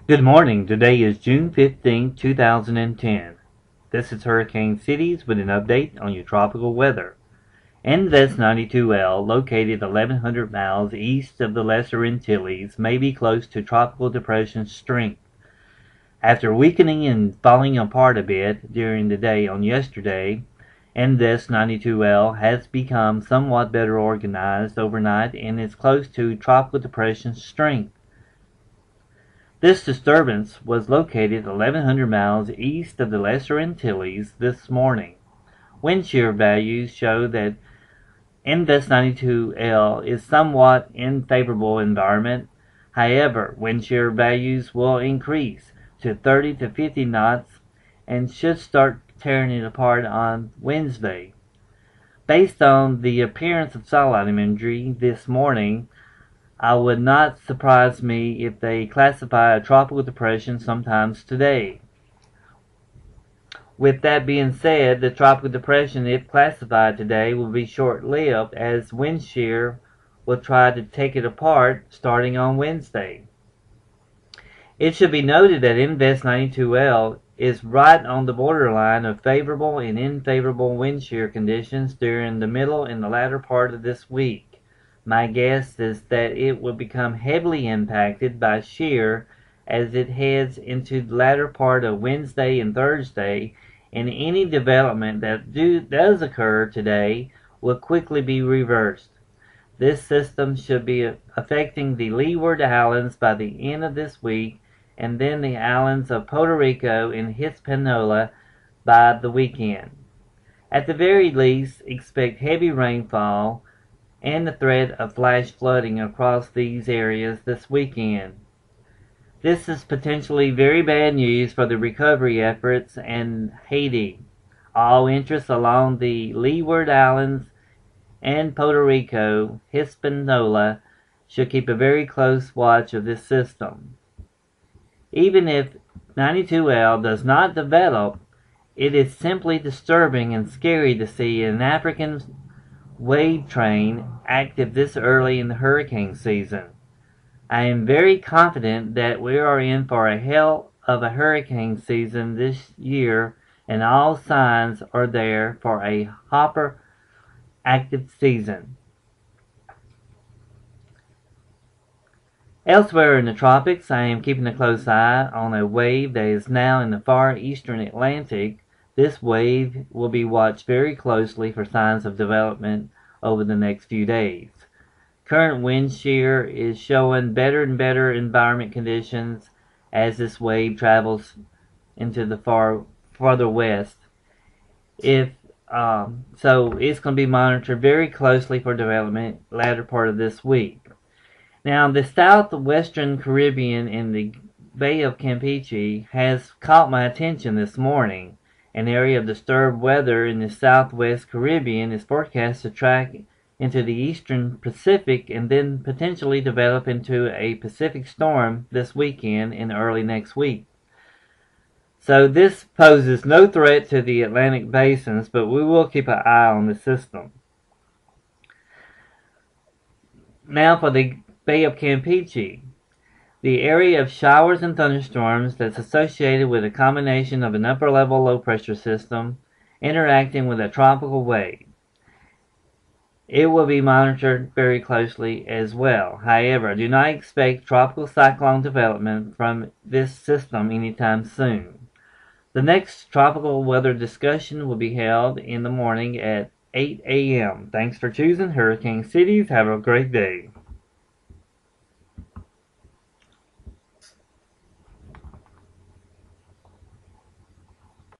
Good morning. Today is June 15, 2010. This is Hurricane Cities with an update on your tropical weather. NVEST 92L, located 1,100 miles east of the Lesser Antilles, may be close to tropical depression strength. After weakening and falling apart a bit during the day on yesterday, NVEST 92L has become somewhat better organized overnight and is close to tropical depression strength. This disturbance was located 1,100 miles east of the Lesser Antilles this morning. Wind shear values show that NVEST 92L is somewhat in favorable environment. However, wind shear values will increase to 30 to 50 knots and should start tearing it apart on Wednesday. Based on the appearance of satellite imagery this morning, it would not surprise me if they classify a tropical depression sometimes today. With that being said, the tropical depression, if classified today, will be short-lived as wind shear will try to take it apart starting on Wednesday. It should be noted that NVEST 92L is right on the borderline of favorable and unfavorable wind shear conditions during the middle and the latter part of this week. My guess is that it will become heavily impacted by shear as it heads into the latter part of Wednesday and Thursday, and any development that does occur today will quickly be reversed. This system should be affecting the Leeward Islands by the end of this week, and then the islands of Puerto Rico and Hispaniola by the weekend. At the very least, expect heavy rainfall and the threat of flash flooding across these areas this weekend. This is potentially very bad news for the recovery efforts in Haiti. All interests along the Leeward Islands and Puerto Rico, Hispaniola, should keep a very close watch of this system. Even if 92L does not develop, it is simply disturbing and scary to see an African wave train active this early in the hurricane season. I am very confident that we are in for a hell of a hurricane season this year, and all signs are there for a hyper active season. Elsewhere in the tropics, I am keeping a close eye on a wave that is now in the far eastern Atlantic. This wave will be watched very closely for signs of development over the next few days. Current wind shear is showing better and better environment conditions as this wave travels into the farther west. So it's going to be monitored very closely for development latter part of this week. Now, the southwestern Caribbean in the Bay of Campeche has caught my attention this morning. An area of disturbed weather in the southwest Caribbean is forecast to track into the eastern Pacific and then potentially develop into a Pacific storm this weekend and early next week. So this poses no threat to the Atlantic basins, but we will keep an eye on the system. Now for the Bay of Campeche. The area of showers and thunderstorms that's associated with a combination of an upper-level low-pressure system interacting with a tropical wave. It will be monitored very closely as well. However, do not expect tropical cyclone development from this system anytime soon. The next tropical weather discussion will be held in the morning at 8 a.m. Thanks for choosing Hurricane Cities. Have a great day.